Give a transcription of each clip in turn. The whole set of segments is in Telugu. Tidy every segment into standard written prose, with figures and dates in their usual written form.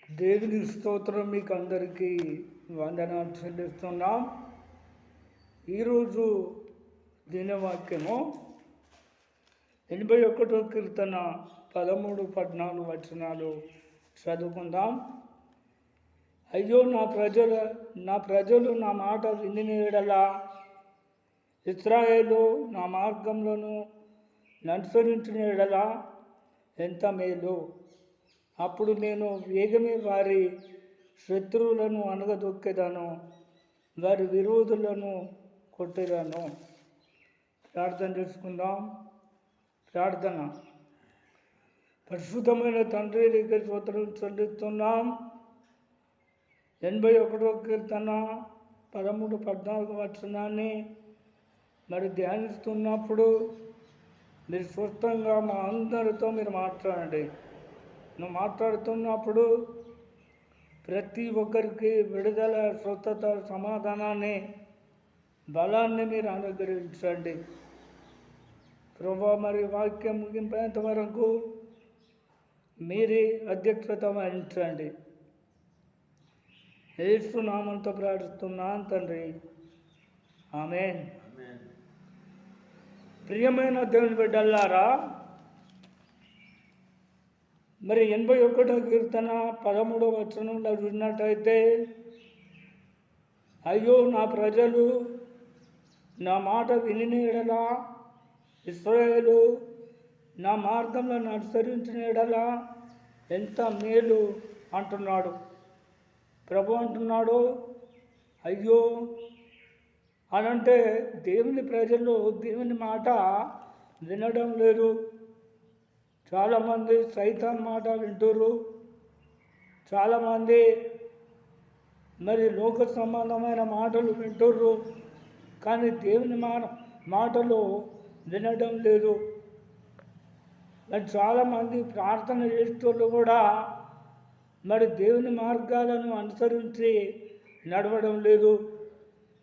దేవుని స్తోత్రం. మీకు అందరికీ వందనాలు చెల్లిస్తున్నాం. ఈరోజు దినవాక్యము 81వ కీర్తన 13-14 వచనాలు చదువుకుందాం. అయ్యో నా ప్రజలు నా మాట వినిన యెడల, ఇశ్రాయేలు నా మార్గంలోను అనుసరించిన యెడల ఎంత మేలు. అప్పుడు నేను వేగమే వారి శత్రువులను అణగదొక్కెదను, వారి విరోధులను కొట్టెదను. ప్రార్థన చేసుకుందాం. ప్రార్థన. పరిశుద్ధమైన తండ్రి దగ్గర స్తోత్రం చెల్లిస్తున్నాం. 81వ కీర్తన 13-14 వచనాన్ని ధ్యానిస్తున్నప్పుడు మీరు స్పష్టంగా మా అందరితో మీరు మాట్లాడండి. నువ్వు మాట్లాడుతున్నప్పుడు ప్రతి ఒక్కరికి విడుదల, స్వస్థత, సమాధానాన్ని, బలాన్ని మీరు అనుగ్రహించండి ప్రభువా. మరి వాక్యం ముగింపేంత వరకు మీరే అధ్యక్షత వహించండి. యేసు నామంతో ప్రార్థిస్తున్నాను తండ్రి, ఆమేన్. ప్రియమైన దేవుని బిడ్డలారా, మరి 81వ కీర్తన 13వ వచనంలో విన్నట్టయితే, అయ్యో నా ప్రజలు నా మాట వినిన యెడల, ఇశ్రాయేలు నా మార్గంలో అనుసరించిన యెడల ఎంత మేలు అంటున్నాడు. ప్రభు అంటున్నాడు అయ్యో అనంటే దేవుని ప్రజలు దేవుని మాట వినడం లేదు. చాలామంది సైతాన్ మాట వింటుర్రు. చాలామంది మరి లోక సంబంధమైన మాటలు వింటుర్రు, కానీ దేవుని మాటలు వినడం లేదు. మరి చాలామంది ప్రార్థన చేసేటోళ్ళు కూడా మరి దేవుని మార్గాలను అనుసరించి నడవడం లేదు.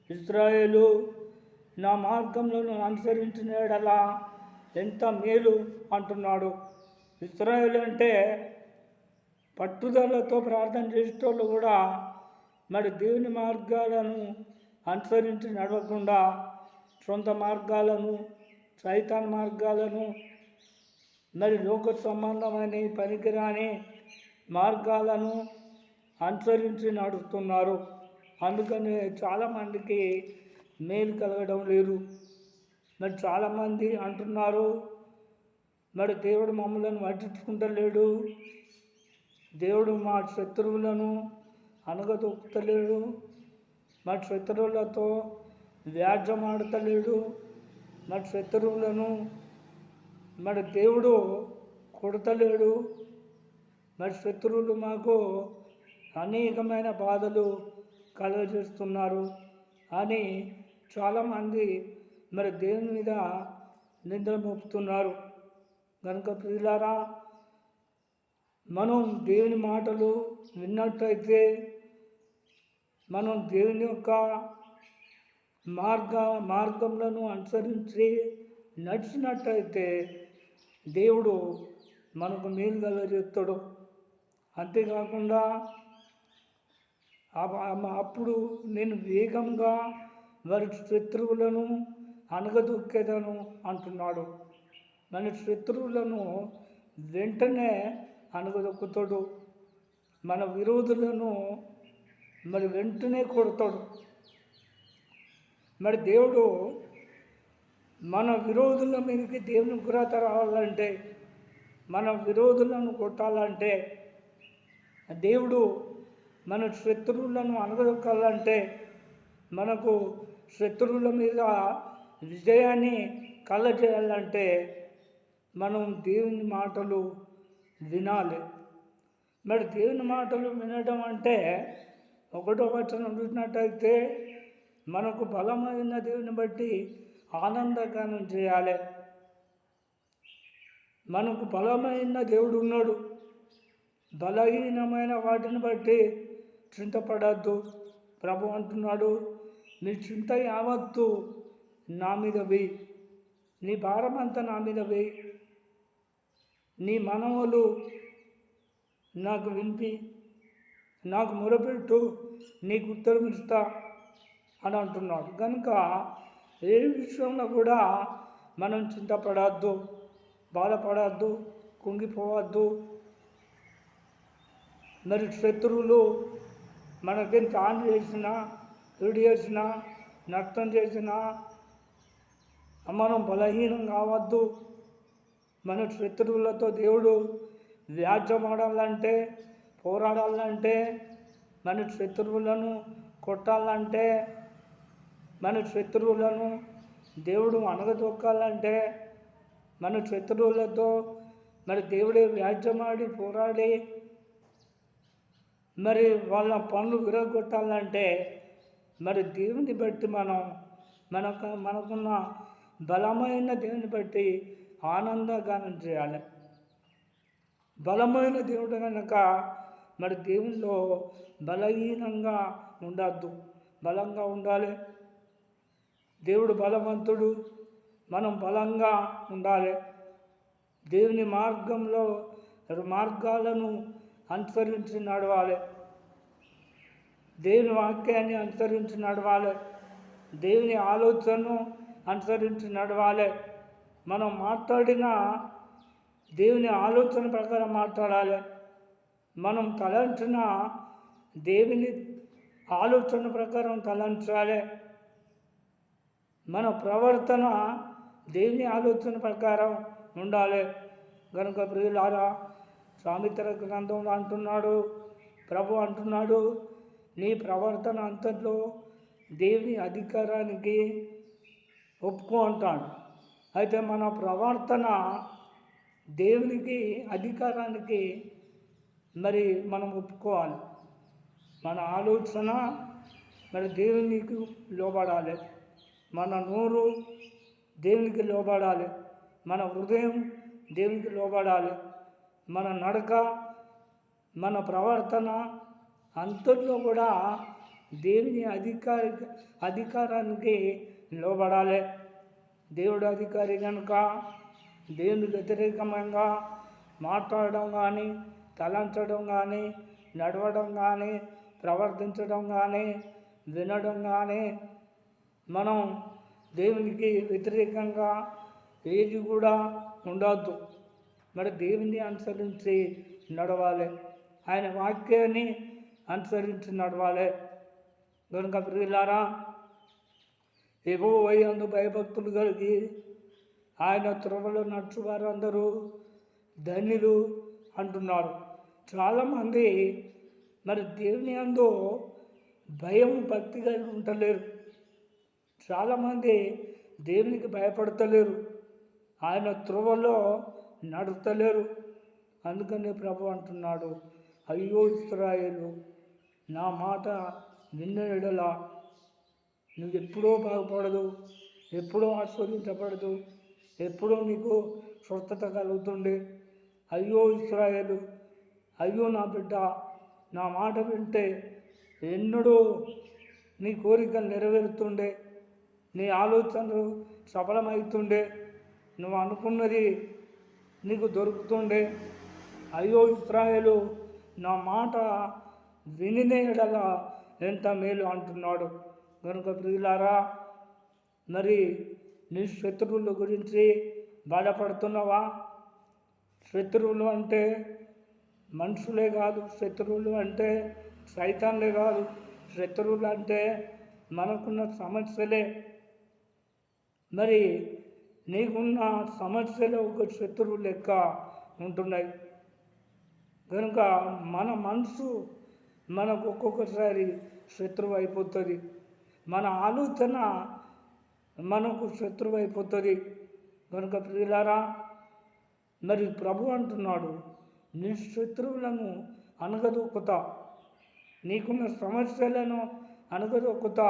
ఇశ్రాయేలు నా మార్గంలో అనుసరించిన యెడల ఎంత మేలు అంటున్నాడు. ఇశ్రాయేలు అంటే పట్టుదలతో ప్రార్థన చేసేటోళ్ళు కూడా మరి దేవుని మార్గాలను అనుసరించి నడవకుండా సొంత మార్గాలను, సైతాన్ మార్గాలను, మరి లోక సంబంధమైన పనికిరాని మార్గాలను అనుసరించి నడుస్తున్నారు. అందుకని చాలామందికి మేలు కలగడం లేదు. మరి చాలామంది అంటున్నారు మరి దేవుడు మమ్మల్ని పట్టించుకుంటలేడు, దేవుడు మా శత్రువులను అణగదొక్కుతలేడు, మా శత్రువులతో వ్యాజ్యం ఆడతలేడు, మా శత్రువులను మరి దేవుడు కొడతలేడు, మరి శత్రువులు మాకు అనేకమైన బాధలు కలుగజేస్తున్నారు అని చాలామంది మరి దేవుని మీద నిందలు మోపుతున్నారు. కనుక ప్రియులారా, మనం దేవుని మాటలు విన్నట్టయితే, మనం దేవుని యొక్క మార్గంలను అనుసరించి నడిచినట్టయితే దేవుడు మనకు మేలు కలుగజేస్తాడు. అంతేకాకుండా అప్పుడు నేను వేగంగా వారి శత్రువులను అణగదొక్కేదను అంటున్నాడు. మన శత్రువులను వెంటనే అణగదొక్కుతాడు. మన విరోధులను మరి వెంటనే కొడతాడు. మరి దేవుడు మన విరోధుల మీదకి దేవుని ఉగ్రత రావాలంటే, మన విరోధులను కొట్టాలంటే, దేవుడు మన శత్రువులను అణగదొక్కాలంటే, మనకు శత్రువుల మీద విజయాన్ని కలగజేయాలంటే మనం దేవుని మాటలు వినాలి. మరి దేవుని మాటలు వినడం అంటే 1వ వచనం చూసినట్టయితే, మనకు బలమైన దేవుని బట్టి ఆనందగానం చేయాలి. మనకు బలమైన దేవుడు ఉన్నాడు. బలహీనమైన వాటిని బట్టి చింతపడద్దు. ప్రభు అంటున్నాడు, నీ చింత యావత్తు నా మీద వేయి, నీ భారం అంతా నా మీద వేయి, నీ మనవులు నాకు వినిపి నాకు మొరపెట్టు, నీకు ఉత్తరం ఇస్తా అని అంటున్నాడు. కనుక ఏ విషయంలో కూడా మనం చింతపడద్దు, బాధపడద్దు, కుంగిపోవద్దు. మరి శత్రువులు మనకెంత హాని చేసినా, కీడు చేసినా, నష్టం చేసినా మనం బలహీనం కావద్దు. మన శత్రువులతో దేవుడు వ్యాజ్యమాడాలంటే, పోరాడాలంటే, మన శత్రువులను కొట్టాలంటే, మన శత్రువులను దేవుడు అణగదొక్కాలంటే, మన శత్రువులతో మరి దేవుడే వ్యాజ్యమాడి పోరాడి మరి వాళ్ళ పనులు విరగొట్టాలంటే మరి దేవుని బట్టి మనకున్న బలమైన దేవుని బట్టి ఆనందగానం చేయాలి. బలమైన దేవుడు కనుక మరి దేవునిలో బలహీనంగా ఉండద్దు, బలంగా ఉండాలి. దేవుడు బలవంతుడు, మనం బలంగా ఉండాలి. దేవుని మార్గాలను అనుసరించి నడవాలి. దేవుని వాక్యాన్ని అనుసరించి నడవాలి. దేవుని ఆలోచనను అనుసరించి నడవాలి. మనం మాట్లాడిన దేవుని ఆలోచన ప్రకారం మాట్లాడాలి. మనం తలంచిన దేవుని ఆలోచన ప్రకారం తలంచాలి. మన ప్రవర్తన దేవుని ఆలోచన ప్రకారం ఉండాలి. కనుక ప్రియులారా, సామెతల గ్రంథంలో అంటున్నాడు, ప్రభు అంటున్నాడు, నీ ప్రవర్తన అంతట్లో దేవుని అధికారానికి ఒప్పుకో అంటాడు. అయితే మన ప్రవర్తన దేవునికి అధికారానికి మరి మనం ఒప్పుకోవాలి. మన ఆలోచన మరి దేవునికి లోబడాలి. మన నోరు దేవునికి లోబడాలి. మన హృదయం దేవునికి లోబడాలి. మన నడక, మన ప్రవర్తన అంతట్లో కూడా దేవుని అధికారానికి లోబడాలి. దేవుడు అధికారి కనుక దేవునికి వ్యతిరేకంగా మాట్లాడడం కానీ, తలంచడం కానీ, నడవడం కానీ, ప్రవర్తించడం కానీ, వినడం కానీ మనం దేవునికి వ్యతిరేకంగా ఏది కూడా ఉండవద్దు. మరి దేవుని అనుసరించి నడవాలి. ఆయన వాక్యాన్ని అనుసరించి నడవాలి. కనుక ప్రియులారా, యెహోవా యందు భయభక్తులు కలిగి ఆయన త్రోవలో నడుచువారు అందరూ ధన్యులు అంటున్నారు. చాలామంది మరి దేవుని యందు భయం, భక్తి కలిగి ఉండలేరు. చాలామంది దేవునికి భయపడతలేరు, ఆయన త్రోవలో నడుస్తలేరు. అందుకనే ప్రభు అంటున్నాడు, అయ్యో ఇశ్రాయేలు, నా మాట విన్న ఎడల నువ్వు ఎప్పుడో బాగుపడదు, ఎప్పుడో ఆస్వాదించబడదు, ఎప్పుడో నీకు స్వస్థత కలుగుతుండే. అయ్యో ఇశ్రాయేలు, అయ్యో నా బిడ్డ, నా మాట వింటే ఎన్నడూ నీ కోరికలు నెరవేరుతుండే, నీ ఆలోచనలు సఫలమవుతుండే, నువ్వు అనుకున్నది నీకు దొరుకుతుండే. అయ్యో ఇశ్రాయేలు, నా మాట వినిన ఎడల ఎంత మేలు అంటున్నాడు. కనుక ప్రియులారా, మరి నీ శత్రువుల గురించి బాధపడుతున్నావా? శత్రువులు అంటే మనుషులే కాదు, శత్రువులు అంటే సైతాన్లే కాదు, శత్రువులు అంటే మనకున్న సమస్యలే. మరి నీకున్న సమస్యలు ఒక శత్రువు లెక్క ఉంటున్నాయి. కనుక మన మనసు మనకు ఒక్కొక్కసారి శత్రువు అయిపోతుంది. మన ఆలోచన మనకు శత్రువు అయిపోతుంది. కనుక ప్రియులారా, మరి ప్రభు అంటున్నాడు, నీ శత్రువులను అణగదొక్కుతా, నీకున్న సమస్యలను అణగదొక్కుతా.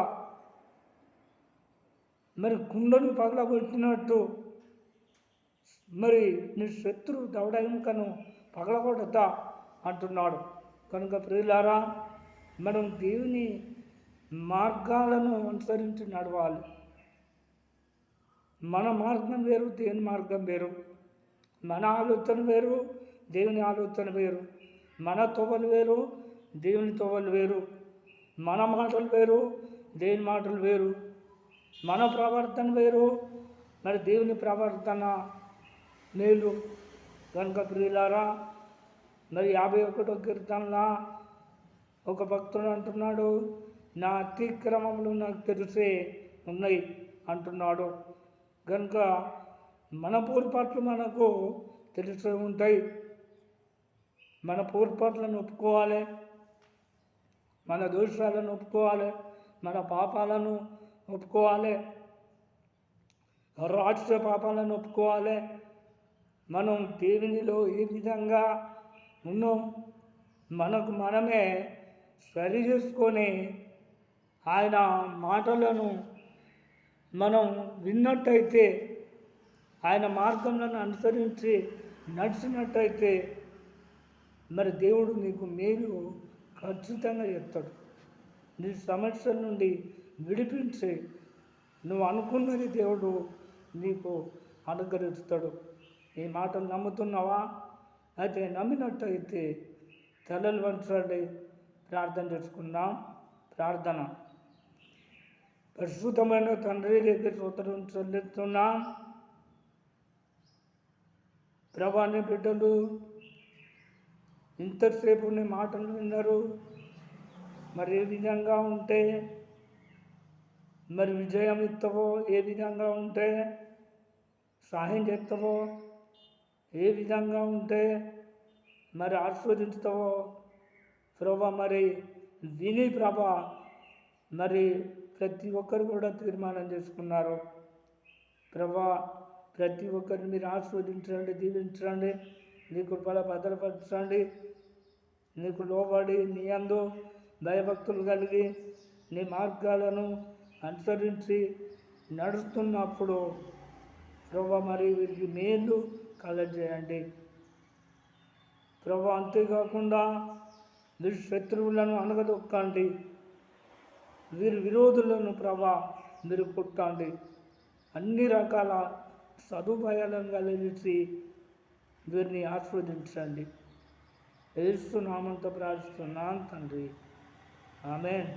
మరి కుండను పగలగొట్టినట్టు మరి నీ శత్రువు దవడ ఎముకను పగలగొడతా అంటున్నాడు. కనుక ప్రియులారా, మనం దేవుని మార్గాలను అనుసరించి నడవాలి. మన మార్గం వేరు, దేవుని మార్గం వేరు. మన ఆలోచన వేరు, దేవుని ఆలోచన వేరు. మన తోవలు వేరు, దేవుని తోవలు వేరు, మన మాటలు వేరు, దేవుని మాటలు వేరు, మన ప్రవర్తన వేరు, మరి దేవుని ప్రవర్తన మేలు. కనుక ప్రియులారా, మరి 51వ కీర్తనలో ఒక భక్తుడు అంటున్నాడు, నా అతిక్రమములు నాకు తెలిసే ఉన్నాయి అంటున్నాడు. కనుక మన పొరపాట్లు మనకు తెలిసే ఉంటాయి. మన పొరపాట్లను ఒప్పుకోవాలి, మన దోషాలను ఒప్పుకోవాలి, మన పాపాలను ఒప్పుకోవాలి, రాష్ట్ర పాపాలను ఒప్పుకోవాలి. మనం దేవునిలో ఏ విధంగా ఉన్నాం మనకు మనమే సరి చేసుకొని ఆయన మాటలను మనం విన్నట్టయితే, ఆయన మార్గంలో అనుసరించి నడిచినట్టయితే, మరి దేవుడు నీకు మేలు ఖచ్చితంగా చెప్తాడు. నీ సమస్యల నుండి విడిపించి నువ్వు అనుకున్నది దేవుడు నీకు అనుగ్రహిస్తాడు. ఈ మాటలు నమ్ముతున్నావా? అయితే నమ్మినట్టయితే తలలు వంచండి, ప్రార్థన చేసుకుందాం. ప్రార్థన. పరిశుద్ధమైన తండ్రి దగ్గర స్తోత్రం చెల్లిస్తున్నాం. ప్రభాని బిడ్డలు ఇంతసేపు నీ మాటలు విన్నారు. మరి ఏ విధంగా ఉంటే మరి విజయం ఇస్తావో, ఏ విధంగా ఉంటే సహాయం చేస్తావో, ఏ విధంగా ఉంటే మరి ఆస్వాదిస్తావో ప్రభా, మరి విని ప్రభా, మరి ప్రతి ఒక్కరు కూడా తీర్మానం చేసుకున్నారు. ప్రభా, ప్రతి ఒక్కరిని మీరు ఆస్వాదించండి, దీవించండి, నీ కృపలో భద్రపరచండి. నీకు లోబడి నీ యందు భయభక్తులు కలిగి నీ మార్గాలను అనుసరించి నడుస్తున్నప్పుడు ప్రభా, మరి వీరికి మేలు కలగజేయండి ప్రభా. అంతేకాకుండా వీరి శత్రువులను అనగదొక్కండి, వీరి విరోధులను ప్రభా మీరు కొట్టండి. అన్ని రకాల సదుపాయాలను కలిగించి వీరిని ఆస్వాదించండి. యేసు నామముతో ప్రార్థిస్తున్నాను తండ్రి, ఆమేన్.